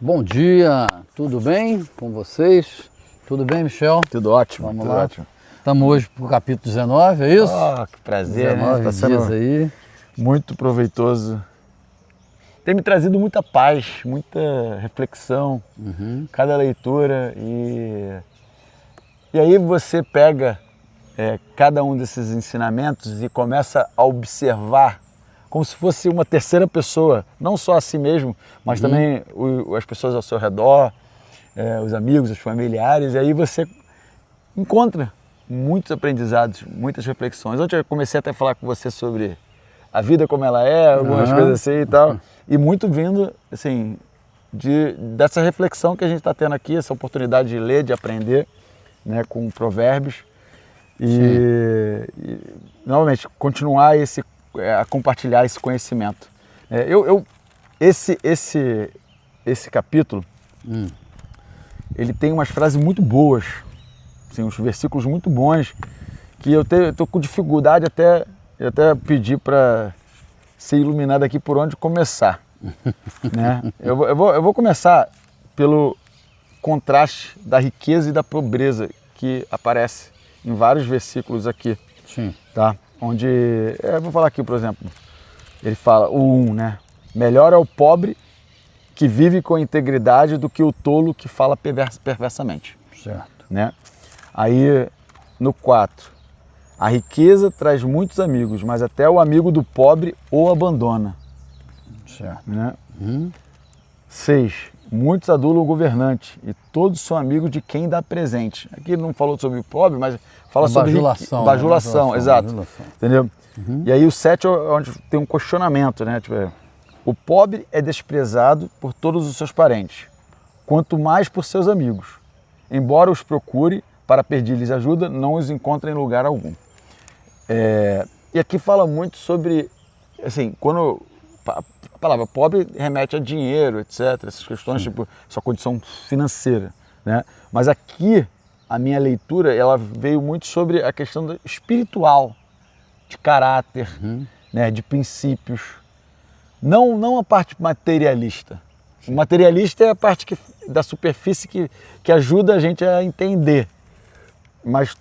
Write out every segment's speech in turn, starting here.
Bom dia, tudo bem com vocês? Tudo bem, Michel? Tudo ótimo, Vamos tudo lá. ótimo. Estamos hoje para o capítulo 19, é isso? Que prazer, 19 né? Tá dias sendo aí. muito proveitoso. Tem me trazido muita paz, muita reflexão, cada leitura e aí você pega cada um desses ensinamentos e começa a observar como se fosse uma terceira pessoa, não só a si mesmo, mas também as pessoas ao seu redor, os amigos, os familiares, e aí você encontra muitos aprendizados, muitas reflexões. Ontem eu comecei até a falar com você sobre a vida como ela é, algumas coisas assim e tal, e muito vindo, assim, dessa reflexão que a gente está tendo aqui, essa oportunidade de ler, de aprender, né, com provérbios e novamente, continuar a compartilhar esse conhecimento. Esse capítulo, ele tem umas frases muito boas, assim, uns versículos muito bons, que eu estou com dificuldade até pedir para ser iluminado aqui por onde começar. Né? Eu vou começar pelo contraste da riqueza e da pobreza que aparece em vários versículos aqui. Sim. Tá? Onde, eu vou falar aqui, por exemplo, ele fala, o 1, né? Melhor é o pobre que vive com integridade do que o tolo que fala perversamente. Certo. Né? Aí, no 4, a riqueza traz muitos amigos, mas até o amigo do pobre o abandona. Certo. Né? 6, muitos adulam o governante e todos são amigos de quem dá presente. Aqui ele não falou sobre o pobre, mas fala sobre bajulação. Bajulação, exato. Bajulação. Entendeu? E aí o 7 é onde tem um questionamento, né? Tipo, o pobre é desprezado por todos os seus parentes, quanto mais por seus amigos. Embora os procure para pedir-lhes ajuda, não os encontra em lugar algum. E aqui fala muito sobre, assim, quando a palavra pobre remete a dinheiro, etc., essas questões, tipo, sua condição financeira, né? Mas aqui, a minha leitura, ela veio muito sobre a questão espiritual, de caráter, né, de princípios. Não a parte materialista. O materialista é a parte da superfície que ajuda a gente a entender. Mas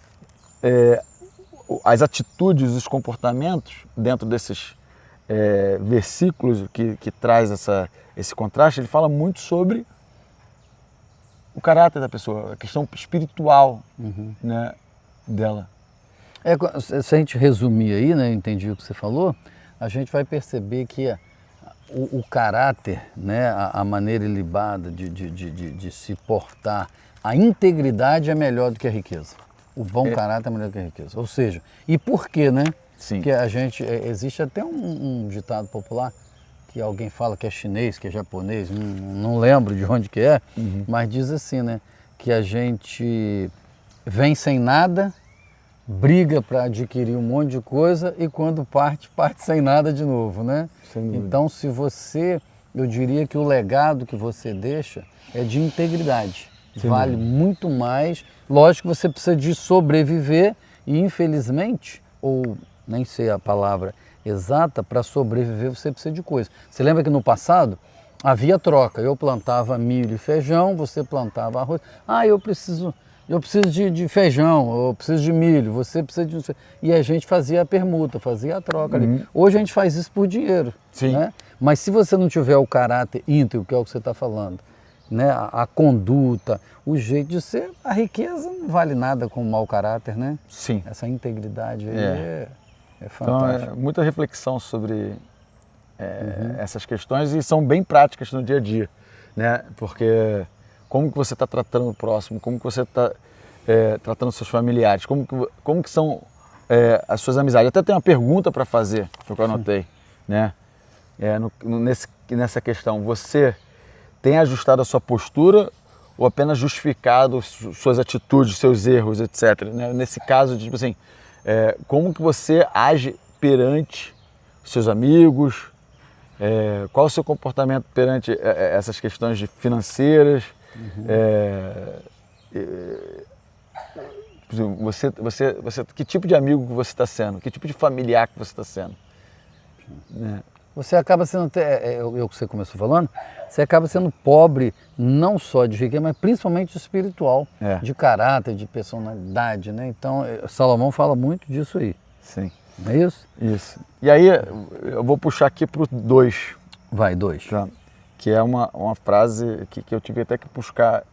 as atitudes, os comportamentos dentro desses versículos que traz esse contraste, ele fala muito sobre o caráter da pessoa, a questão espiritual, né, dela. Se a gente resumir aí, né, eu entendi o que você falou, a gente vai perceber que o caráter, né, a maneira ilibada de se portar, a integridade é melhor do que a riqueza. O bom caráter é melhor do que a riqueza. Ou seja, e por quê, né? Sim. Porque a gente, existe até um ditado popular que alguém fala que é chinês, que é japonês, não lembro de onde que é, mas diz assim, né? Que a gente vem sem nada, briga para adquirir um monte de coisa e quando parte sem nada de novo, né? Então, eu diria que o legado que você deixa é de integridade. Vale muito mais. Lógico que você precisa de sobreviver e, infelizmente, ou nem sei a palavra exata, para sobreviver você precisa de coisa. Você lembra que no passado havia troca. Eu plantava milho e feijão, você plantava arroz. Eu preciso de feijão, eu preciso de milho, você precisa de... E a gente fazia a permuta, fazia a troca ali. Hoje a gente faz isso por dinheiro. Sim. Né? Mas se você não tiver o caráter íntegro, que é o que você está falando, né? A conduta, o jeito de ser, a riqueza não vale nada com o mau caráter, né? Sim. Essa integridade aí é Então, fantástica. muita reflexão sobre essas questões e são bem práticas no dia a dia, né? Porque como que você está tratando o próximo, como que você está tratando os seus familiares, como que são as suas amizades. Eu até tenho uma pergunta para fazer, que eu anotei, né? Nessa questão, você tem ajustado a sua postura ou apenas justificado suas atitudes, seus erros, etc. Né? Nesse caso, tipo assim, como que você age perante seus amigos, qual o seu comportamento perante essas questões financeiras, que tipo de amigo que você está sendo, que tipo de familiar que você está sendo. Né? você acaba sendo, o que você começou falando, você acaba sendo pobre não só de riqueza, mas principalmente espiritual, de caráter, de personalidade, né? Então, Salomão fala muito disso aí. Sim. Não é isso? Isso. E aí, eu vou puxar aqui para o 2. Vai, 2. Tá? Que é uma frase que eu tive até que buscar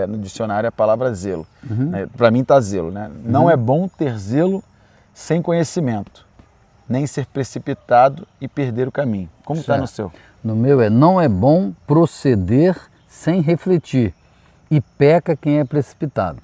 no dicionário a palavra zelo. Né? Para mim está zelo. Né? Não é bom ter zelo sem conhecimento, nem ser precipitado e perder o caminho. Como está no seu? No meu não é bom proceder sem refletir e peca quem é precipitado.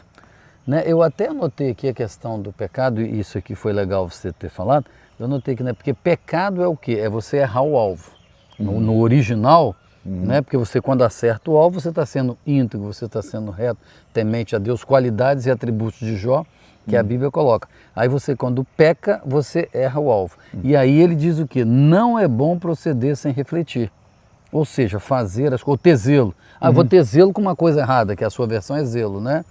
Né? Eu até anotei aqui a questão do pecado, e isso aqui foi legal você ter falado, eu anotei que, né, porque pecado é o quê? É você errar o alvo. No original, né, porque você quando acerta o alvo, você está sendo íntegro, você está sendo reto, temente a Deus, qualidades e atributos de Jó, que a Bíblia coloca. Aí você, quando peca, você erra o alvo. E aí ele diz o quê? Não é bom proceder sem refletir. Ou seja, fazer as coisas, ou ter zelo. Vou ter zelo com uma coisa errada, que a sua versão é zelo, né?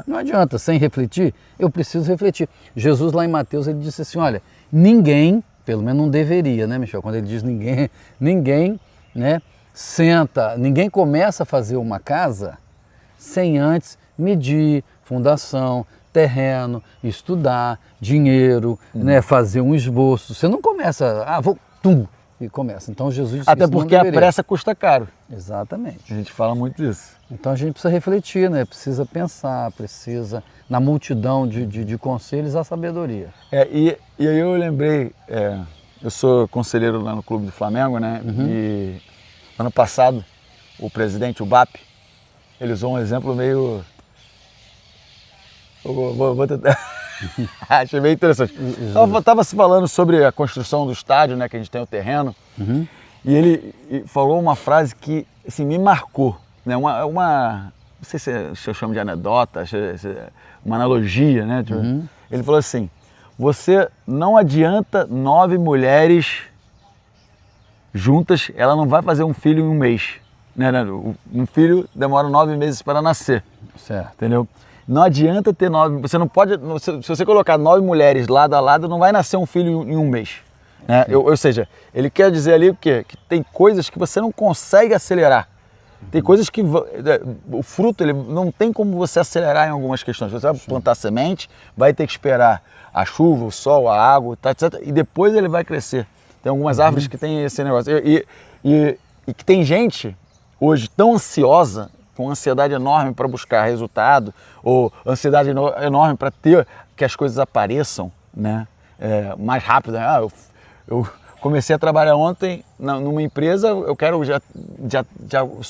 Não adianta, sem refletir, eu preciso refletir. Jesus lá em Mateus, ele disse assim, olha, ninguém, pelo menos não deveria, né, Michel? Quando ele diz ninguém, né, senta, ninguém começa a fazer uma casa sem antes medir fundação, terreno, estudar, dinheiro, né, fazer um esboço. Você não começa, e começa. Então Jesus disse até porque a pressa custa caro. Exatamente. A gente fala muito disso. Então a gente precisa refletir, né? Precisa pensar, precisa, na multidão de conselhos, a sabedoria. E aí eu lembrei, eu sou conselheiro lá no Clube do Flamengo, né? E ano passado, o presidente, o BAP, ele usou um exemplo meio... Vou tentar... Achei bem interessante. Estava se falando sobre a construção do estádio, né, que a gente tem o terreno, e ele falou uma frase que assim, me marcou, né, não sei se eu chamo de anedota, uma analogia, né? Ele falou assim, você não adianta 9 mulheres juntas, ela não vai fazer um filho em um mês, né? Um filho demora 9 meses para nascer, certo. Entendeu? Não adianta ter 9, você não pode, se você colocar 9 mulheres lado a lado, não vai nascer um filho em um mês. Né? Ou seja, ele quer dizer ali o quê? Que tem coisas que você não consegue acelerar. Tem coisas que, o fruto, ele não tem como você acelerar em algumas questões. Você vai plantar semente, vai ter que esperar a chuva, o sol, a água, tá, etc. E depois ele vai crescer. Tem algumas árvores que tem esse negócio. E que tem gente hoje tão ansiosa, com ansiedade enorme para buscar resultado, ou ansiedade enorme para ter que as coisas apareçam, né, mais rápido. Eu comecei a trabalhar ontem numa empresa, eu quero já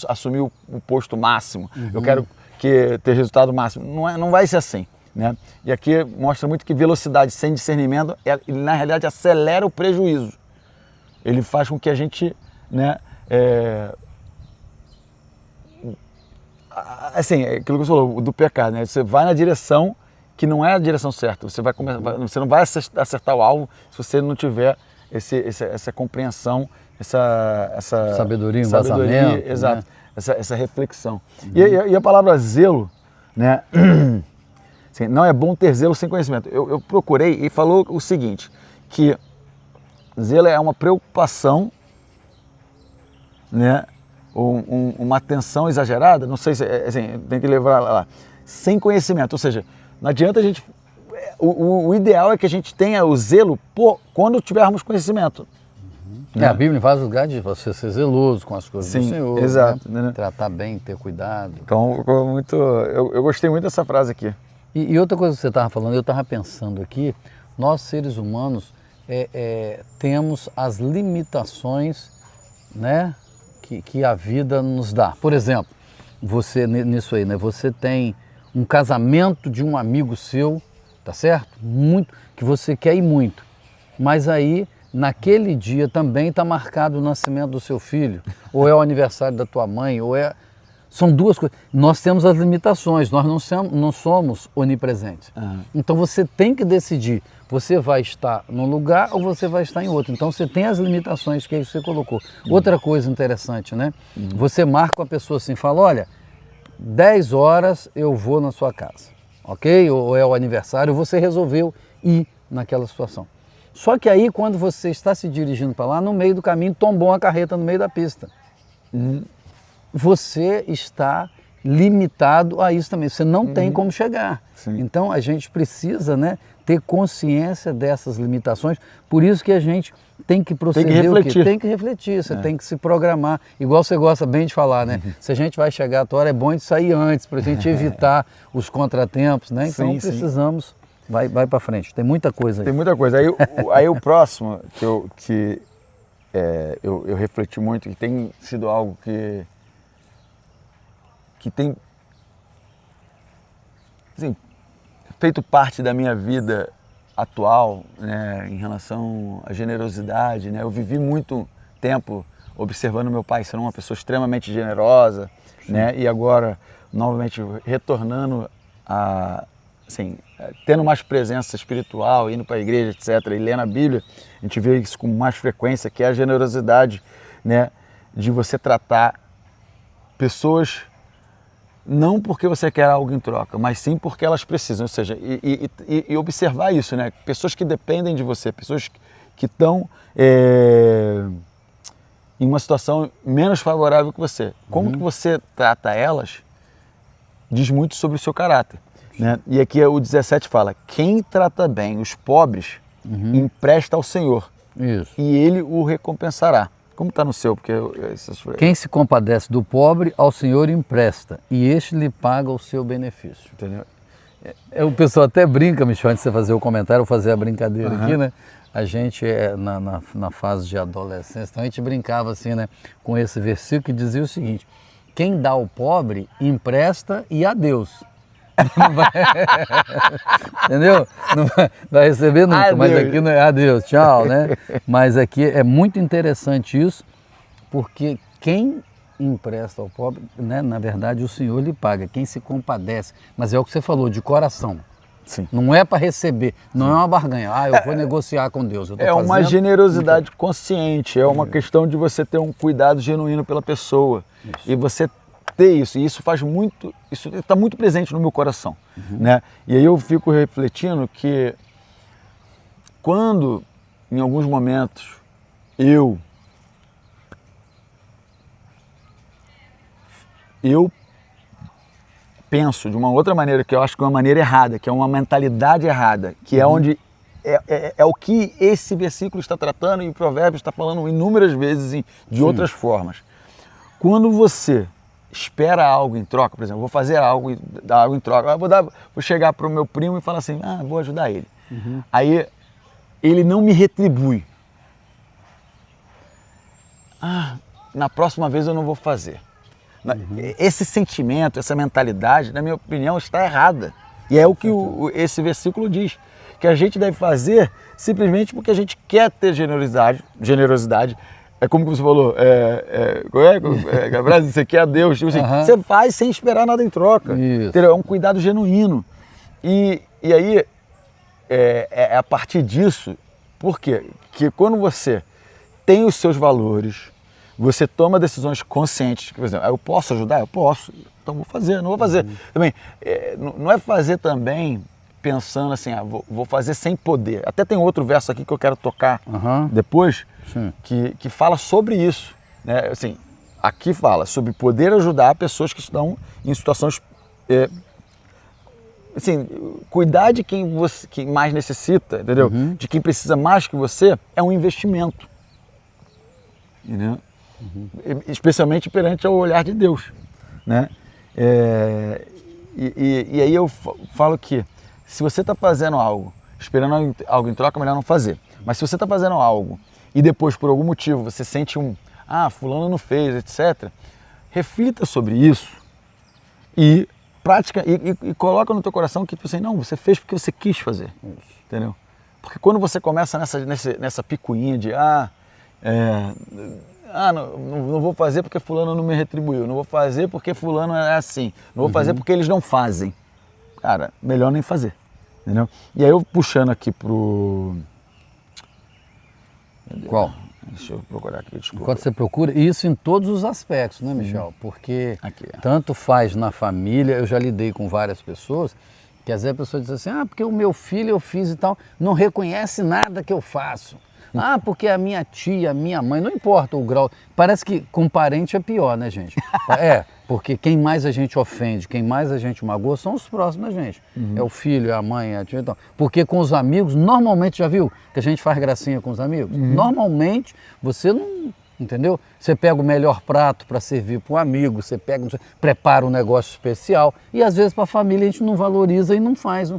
assumir o posto máximo, eu quero ter resultado máximo. Não vai ser assim. Né? E aqui mostra muito que velocidade sem discernimento, ele, na realidade, acelera o prejuízo. Ele faz com que a gente... Né, assim, aquilo que você falou, do pecado, né? Você vai na direção que não é a direção certa. Você não vai acertar o alvo se você não tiver essa compreensão, essa sabedoria, embasamento, exato, né? essa reflexão. E a palavra zelo, né? Assim, não é bom ter zelo sem conhecimento. Eu procurei e falou o seguinte, que zelo é uma preocupação, né? Uma atenção exagerada, não sei se assim, tem que levar lá, sem conhecimento, ou seja, não adianta a gente, o ideal é que a gente tenha o zelo quando tivermos conhecimento. Né? A Bíblia em vários lugares diz você ser zeloso com as coisas do Senhor, exato, né? Tratar bem, ter cuidado. Então, eu gostei muito dessa frase aqui. E outra coisa que você estava falando, eu estava pensando aqui, nós seres humanos temos as limitações, né, que a vida nos dá. Por exemplo, você nisso aí, né? Você tem um casamento de um amigo seu, tá certo? Muito, que você quer ir muito. Mas aí, naquele dia também está marcado o nascimento do seu filho, ou é o aniversário da tua mãe, são duas coisas. Nós temos as limitações, nós não somos onipresentes. Então você tem que decidir, você vai estar num lugar ou você vai estar em outro. Então você tem as limitações que aí você colocou. Outra coisa interessante, né? Você marca com a pessoa assim, fala, olha, 10 horas eu vou na sua casa, ok? Ou é o aniversário, você resolveu ir naquela situação. Só que aí, quando você está se dirigindo para lá, no meio do caminho, tombou uma carreta no meio da pista. Você está limitado a isso também. Você não tem como chegar. Sim. Então, a gente precisa, né, ter consciência dessas limitações. Por isso que a gente tem que proceder. Tem que refletir. Tem que refletir, você tem que se programar. Igual você gosta bem de falar, né? Se a gente vai chegar à tua hora, é bom de sair antes, para a gente evitar os contratempos, né? Então, Sim, precisamos... Vai para frente, tem muita coisa aí. Tem muita coisa. Aí o próximo que eu refleti muito, que tem sido algo que tem, assim, feito parte da minha vida atual, né, em relação à generosidade, né? Eu vivi muito tempo observando meu pai ser uma pessoa extremamente generosa, né? E agora, novamente, retornando assim, tendo mais presença espiritual, indo para a igreja, etc., e lendo a Bíblia, a gente vê isso com mais frequência, que é a generosidade, né, de você tratar pessoas não porque você quer algo em troca, mas sim porque elas precisam, ou seja, e observar isso, né, pessoas que dependem de você, pessoas que estão em uma situação menos favorável que você. Como que você trata elas diz muito sobre o seu caráter. Né? E aqui o 17 fala, quem trata bem os pobres empresta ao Senhor. Isso. E ele o recompensará. Como está no seu? Porque quem se compadece do pobre, ao Senhor empresta, e este lhe paga o seu benefício. Entendeu? O pessoal até brinca, Michel, antes de você fazer o comentário, eu fazer a brincadeira aqui, né? A gente, na fase de adolescência, então a gente brincava assim, né? Com esse versículo que dizia o seguinte, quem dá ao pobre, empresta e a Deus. Não vai, entendeu? Não vai receber nunca, Adeus. mas aqui não é adeus, tchau, né? Mas aqui é muito interessante isso, porque quem empresta ao pobre, né, na verdade o Senhor lhe paga, quem se compadece, mas é o que você falou, de coração. Sim. Não é para receber, não é uma barganha, eu vou negociar com Deus. Eu tô uma fazendo... generosidade consciente, é uma questão de você ter um cuidado genuíno pela pessoa. Isso. E você ter isso, e isso faz muito, isso está muito presente no meu coração, né? E aí eu fico refletindo que quando, em alguns momentos, eu penso de uma outra maneira, que eu acho que é uma maneira errada, que é uma mentalidade errada, que é onde é o que esse versículo está tratando e o Provérbios está falando inúmeras vezes de outras formas. Quando você espera algo em troca, por exemplo, vou fazer algo, dar algo em troca, vou chegar para o meu primo e falar assim, vou ajudar ele. Aí ele não me retribui. Na próxima vez eu não vou fazer. Esse sentimento, essa mentalidade, na minha opinião, está errada. E é o que esse versículo diz, que a gente deve fazer simplesmente porque a gente quer ter generosidade. É como você falou, você quer a Deus, tipo assim, você faz sem esperar nada em troca. É um cuidado genuíno. E aí, a partir disso, por quê? Que quando você tem os seus valores, você toma decisões conscientes, por exemplo, eu posso ajudar? Eu posso, então vou fazer, não vou fazer. Também, não é fazer também pensando assim, vou fazer sem poder. Até tem outro verso aqui que eu quero tocar depois, que fala sobre isso. Né? Assim, aqui fala sobre poder ajudar pessoas que estão em situações... assim, cuidar de quem mais necessita, entendeu? De quem precisa mais que você, é um investimento. Entendeu? Especialmente perante o olhar de Deus. Né? E aí eu falo que se você está fazendo algo, esperando algo em troca, é melhor não fazer. Mas se você está fazendo algo e depois, por algum motivo, você sente fulano não fez, etc., reflita sobre isso e coloca no teu coração que você você fez porque você quis fazer. Entendeu? Porque quando você começa nessa picuinha de não vou fazer porque fulano não me retribuiu, não vou fazer porque fulano é assim, não vou fazer porque eles não fazem. Cara, melhor nem fazer, entendeu? E aí eu puxando aqui pro... Qual? Deixa eu procurar aqui, desculpa. Enquanto você procura, isso em todos os aspectos, né, Michel? Porque tanto faz na família, eu já lidei com várias pessoas Que às vezes a pessoa diz assim, porque o meu filho eu fiz e tal, não reconhece nada que eu faço. Porque a minha tia, a minha mãe, não importa o grau. Parece que com parente é pior, né, gente? Porque quem mais a gente ofende, quem mais a gente magoa são os próximos da gente. É o filho, é a mãe, é a tia. Então. Porque com os amigos, normalmente, já viu que a gente faz gracinha com os amigos? Normalmente, você não... Entendeu? Você pega o melhor prato para servir para um amigo, você prepara um negócio especial e às vezes para a família a gente não valoriza e não faz,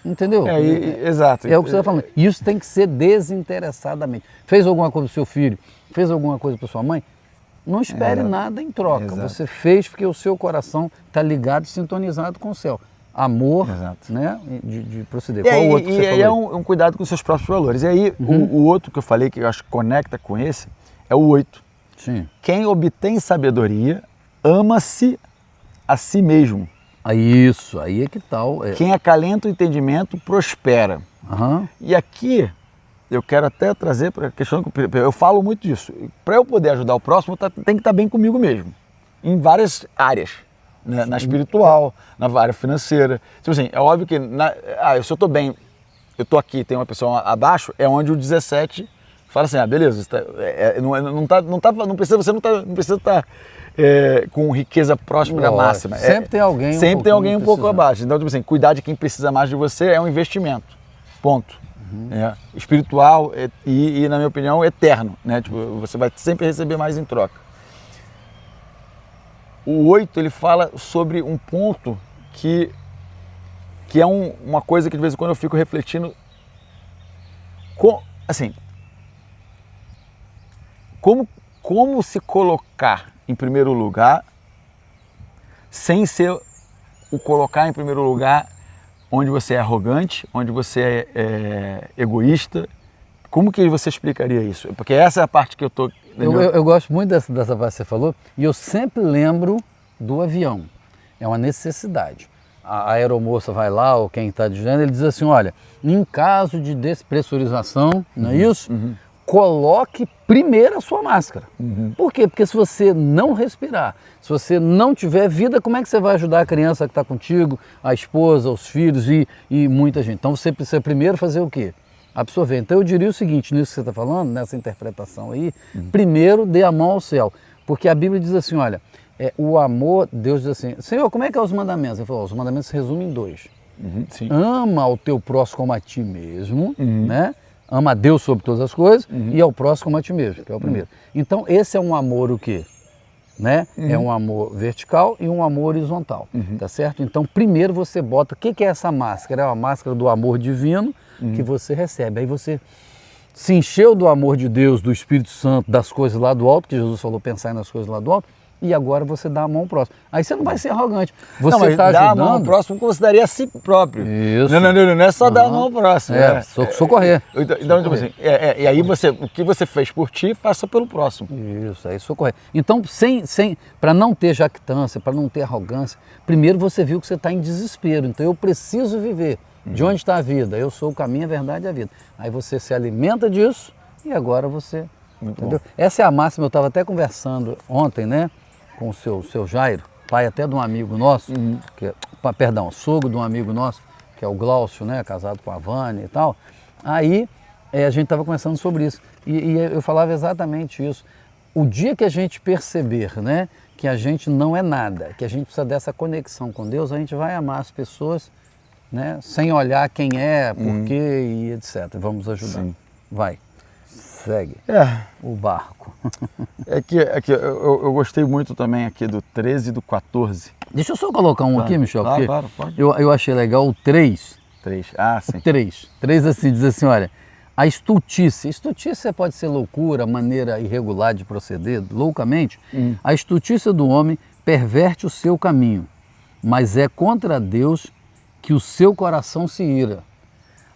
entendeu? Exato. É o que você está falando. Isso tem que ser desinteressadamente. Fez alguma coisa para o seu filho, fez alguma coisa para sua mãe, não espere nada em troca. Exato. Você fez porque o seu coração está ligado e sintonizado com o céu. Amor, né, de proceder. Qual o outro que você falou? E aí é um cuidado com os seus próprios valores. E aí o outro que eu falei que eu acho que conecta com esse é o 8. Sim. Quem obtém sabedoria, ama-se a si mesmo. Isso, aí é que tal. Quem acalenta o entendimento, prospera. E aqui, eu quero até trazer para a questão, eu falo muito disso. Para eu poder ajudar o próximo, tem que estar bem comigo mesmo. Em várias áreas. Né? Na espiritual, na área financeira. Tipo assim, é óbvio que, se eu estou bem, eu estou aqui, tem uma pessoa abaixo, é onde o 17... Fala assim, beleza, você não precisa estar com riqueza próspera máxima. Sempre tem alguém Sempre tem alguém um pouco abaixo. Então, tipo assim, cuidar de quem precisa mais de você é um investimento. Ponto. Espiritual e, na minha opinião, eterno. Né? Tipo, você vai sempre receber mais em troca. O 8, ele fala sobre um ponto que é uma coisa que de vez em quando eu fico refletindo. Como se colocar em primeiro lugar sem ser o colocar em primeiro lugar onde você é arrogante, onde você é egoísta. Como que você explicaria isso? Porque essa é a parte que eu estou... Eu gosto muito dessa parte que você falou e eu sempre lembro do avião. É uma necessidade. A aeromoça vai lá, ou quem está dizendo, ele diz assim, olha, em caso de despressurização, não é isso? Coloque primeiro a sua máscara. Por quê? Porque se você não respirar, se você não tiver vida, como é que você vai ajudar a criança que está contigo, a esposa, os filhos e muita gente? Então você precisa primeiro fazer o quê? Absorver. Então eu diria o seguinte, nisso que você está falando, nessa interpretação aí, primeiro dê a mão ao céu. Porque a Bíblia diz assim, olha, o amor, Deus diz assim, Senhor, como é que é os mandamentos? Ele falou, os mandamentos se resumem em 2. Ama o teu próximo como a ti mesmo, né? Ama a Deus sobre todas as coisas e ao próximo como a ti mesmo, que é o primeiro. Então esse é um amor o quê? Né? É um amor vertical e um amor horizontal, tá certo? Então primeiro você bota, o que é essa máscara? É uma máscara do amor divino que você recebe. Aí você se encheu do amor de Deus, do Espírito Santo, das coisas lá do alto, que Jesus falou pensar nas coisas lá do alto, e agora você dá a mão ao próximo. Aí você não vai ser arrogante. Você está ajudando... Dar a mão ao próximo consideraria a si próprio. Isso. Não é só dar a mão ao próximo. Socorrer. Então, tipo assim, e aí o que você fez por ti, faça pelo próximo. Isso, aí socorrer. Então, para não ter jactância, para não ter arrogância, primeiro você viu que você está em desespero. Então, eu preciso viver. De onde está a vida? Eu sou o caminho, a verdade e a vida. Aí você se alimenta disso e agora você... Entendeu? Essa é a máxima, eu estava até conversando ontem, né? Com o seu Jairo, pai até de um amigo nosso, sogro de um amigo nosso, que é o Glaucio, né, casado com a Vânia e tal. Aí a gente estava conversando sobre isso e eu falava exatamente isso. O dia que a gente perceber, né, que a gente não é nada, que a gente precisa dessa conexão com Deus, a gente vai amar as pessoas, né, sem olhar quem é, por quê e etc. Vamos ajudar. Sim. Vai. Segue o barco. Eu gostei muito também aqui do 13 e do 14. Deixa eu só colocar um aqui, Michel, porque claro, pode. Eu achei legal o 3. 3, sim. O 3 assim, diz assim, olha, a estultícia pode ser loucura, maneira irregular de proceder, loucamente. A estultícia do homem perverte o seu caminho, mas é contra Deus que o seu coração se ira.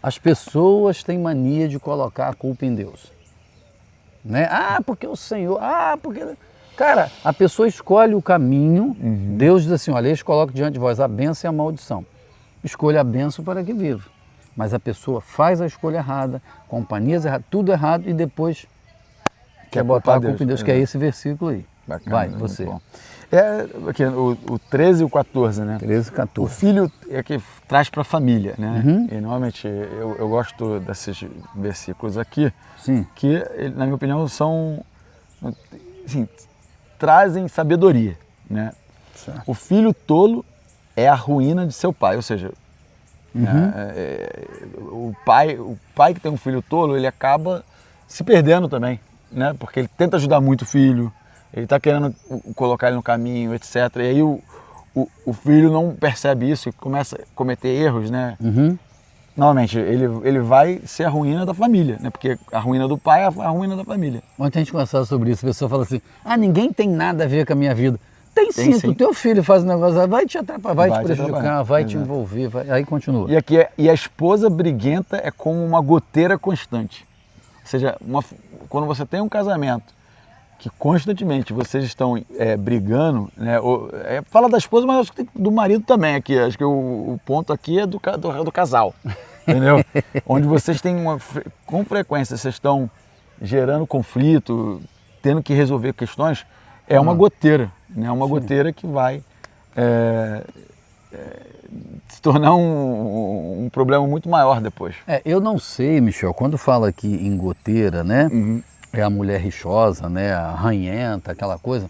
As pessoas têm mania de colocar a culpa em Deus. Né? Porque o Senhor, porque... Cara, a pessoa escolhe o caminho, Deus diz assim, olha, eles colocam diante de vós a bênção e a maldição. Escolha a bênção para que viva. Mas a pessoa faz a escolha errada, companhias erradas, tudo errado e depois quer botar a culpa em Deus, que é esse versículo aí. Bacana, vai, você. Aqui, o 13 e o 14, né? 13 e 14. O filho é que traz para a família, né? Uhum. E normalmente eu gosto desses versículos aqui, Sim. que, na minha opinião, são, assim, trazem sabedoria, né? Certo. O filho tolo é a ruína de seu pai, ou seja, o pai que tem um filho tolo, ele acaba se perdendo também, né? Porque ele tenta ajudar muito o filho, ele está querendo colocar ele no caminho, etc. E aí o filho não percebe isso e começa a cometer erros, né? Uhum. Normalmente, ele vai ser a ruína da família, né? Porque a ruína do pai é a ruína da família. Ontem a gente conversava sobre isso, a pessoa fala assim, ninguém tem nada a ver com a minha vida. Tem Tem sim, sim. o teu filho faz um negócio, vai te atrapalhar, vai te prejudicar, atrapalhar. vai te Exato. envolver, aí continua. E a esposa briguenta é como uma goteira constante. Ou seja, quando você tem um casamento que constantemente vocês estão brigando, né? Fala da esposa, mas acho que tem do marido também aqui. Acho que o ponto aqui é do casal, entendeu? Onde vocês têm com frequência, vocês estão gerando conflito, tendo que resolver questões, é uma goteira, né? Uma goteira que vai se tornar um problema muito maior depois. Eu não sei, Michel, quando fala aqui em goteira, né? Uhum. É a mulher rixosa, né? A ranhenta, aquela coisa.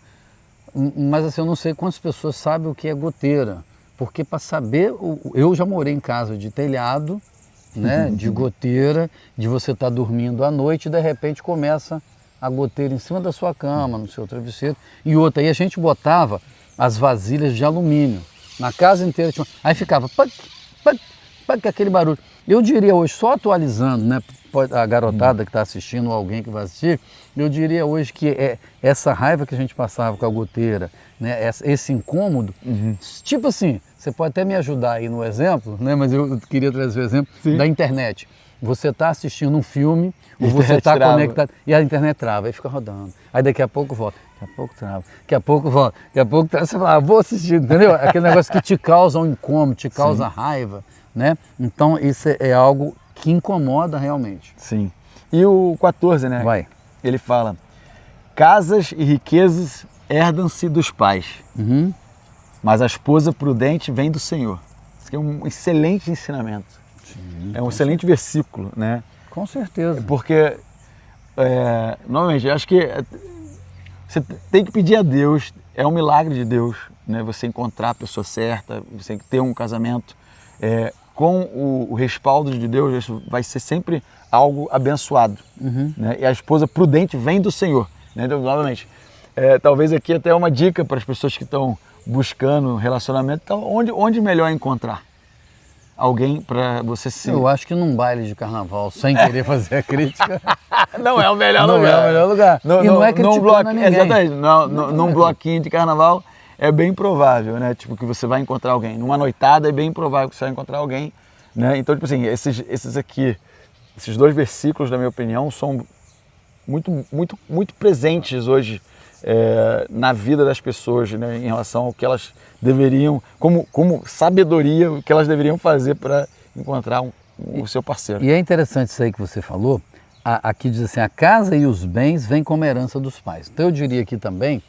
Mas assim, eu não sei quantas pessoas sabem o que é goteira. Porque para saber, eu já morei em casa de telhado, né? De goteira, de você estar dormindo à noite e de repente começa a goteira em cima da sua cama, no seu travesseiro. E outra, aí a gente botava as vasilhas de alumínio. Na casa inteira tinha. Aí ficava pac, pac, pac, aquele barulho. Eu diria hoje, só atualizando, né? A garotada que está assistindo, ou alguém que vai assistir, eu diria hoje que essa raiva que a gente passava com a goteira, né? Esse incômodo, tipo assim, você pode até me ajudar aí no exemplo, né? Mas eu queria trazer o exemplo da internet. Você está assistindo um filme, ou você está conectado, e a internet trava, aí fica rodando. Aí daqui a pouco volta, daqui a pouco trava, daqui a pouco volta, daqui a pouco trava, você fala, vou assistir, entendeu? Aquele negócio que te causa um incômodo, te causa raiva, né? Então isso é algo que incomoda realmente. Sim. E o 14, né? Vai. Ele fala, casas e riquezas herdam-se dos pais, mas a esposa prudente vem do Senhor. Isso aqui é um excelente ensinamento. Sim, é um excelente versículo, né? Com certeza. Porque, novamente, eu acho que você tem que pedir a Deus, é um milagre de Deus, né? Você encontrar a pessoa certa, você ter um casamento com o respaldo de Deus, isso vai ser sempre algo abençoado. Né? E a esposa prudente vem do Senhor. Né? Então, novamente, talvez aqui até uma dica para as pessoas que estão buscando relacionamento, então, onde melhor encontrar alguém para você se... Eu acho que num baile de carnaval, sem querer fazer a crítica... não é o melhor lugar. Não é o melhor lugar. E não é criticando ninguém. Exatamente, num bloquinho de carnaval é bem provável, né? Tipo, que você vai encontrar alguém. Numa noitada é bem provável que você vai encontrar alguém, né? Então, tipo assim, esses dois versículos, na minha opinião, são muito presentes hoje na vida das pessoas, né? Em relação ao que elas deveriam, como sabedoria, o que elas deveriam fazer para encontrar o seu parceiro. E é interessante isso aí que você falou. Aqui diz assim, a casa e os bens vêm como herança dos pais. Então eu diria aqui também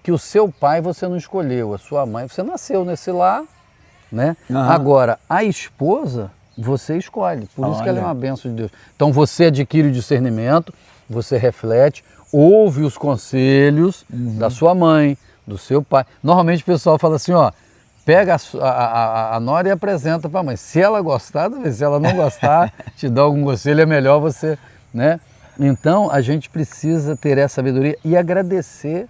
que o seu pai você não escolheu, a sua mãe, você nasceu nesse lar, né? Agora, a esposa você escolhe, por isso que ela é uma bênção de Deus. Então você adquire o discernimento, você reflete, ouve os conselhos da sua mãe, do seu pai. Normalmente o pessoal fala assim, ó, pega a nora e apresenta para a mãe. Se ela gostar, se ela não gostar, te dá algum conselho, é melhor você, né? Então a gente precisa ter essa sabedoria e agradecer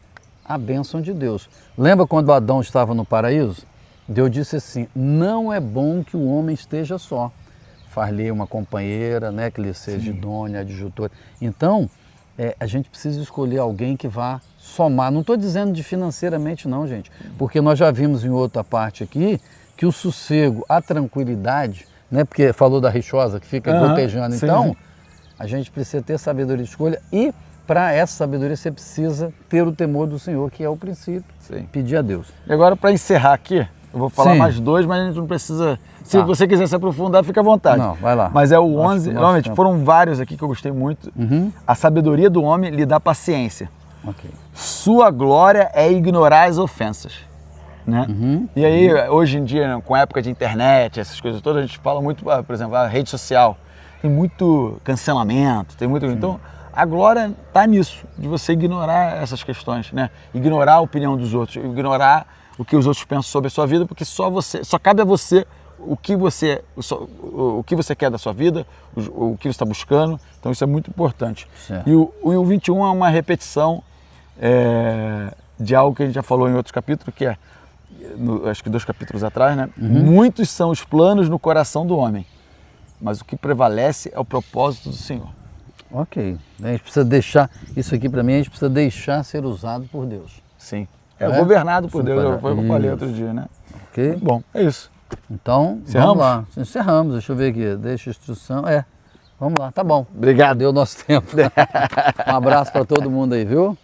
a bênção de Deus. Lembra quando Adão estava no paraíso? Deus disse assim, não é bom que o homem esteja só. Far-lhe uma companheira, né, que lhe seja idônea, adjutora. Então, a gente precisa escolher alguém que vá somar. Não estou dizendo de financeiramente não, gente, porque nós já vimos em outra parte aqui que o sossego, a tranquilidade, né, porque falou da rixosa que fica gotejando. Então, a gente precisa ter sabedoria de escolha e para essa sabedoria você precisa ter o temor do Senhor, que é o princípio. Pedir a Deus. E agora, para encerrar aqui, eu vou falar mais dois, mas a gente não precisa... Se você quiser se aprofundar, fica à vontade. Não, vai lá. Mas é o 11, normalmente foram vários aqui que eu gostei muito. A sabedoria do homem lhe dá paciência, Ok. Sua glória é ignorar as ofensas. Né? E aí, hoje em dia, com a época de internet, essas coisas todas, a gente fala muito, por exemplo, a rede social. Tem muito cancelamento, tem muito... Então, a glória está nisso, de você ignorar essas questões, né? Ignorar a opinião dos outros, ignorar o que os outros pensam sobre a sua vida, porque só cabe a você o que você quer da sua vida, o que você está buscando. Então, isso é muito importante. Certo. E o 21 é uma repetição de algo que a gente já falou em outros capítulos, que é, acho que 2 capítulos atrás, né? Muitos são os planos no coração do homem, mas o que prevalece é o propósito do Senhor. Ok. A gente precisa deixar, isso aqui para mim, a gente precisa deixar ser usado por Deus. Sim. Governado por Deus, Super. foi o que eu falei outro dia, né? Ok? Muito bom, é isso. Então, Encerramos? vamos lá. Encerramos, deixa eu ver aqui. Deixa a instrução. Vamos lá, tá bom. Obrigado. Deu o nosso tempo. Um abraço para todo mundo aí, viu?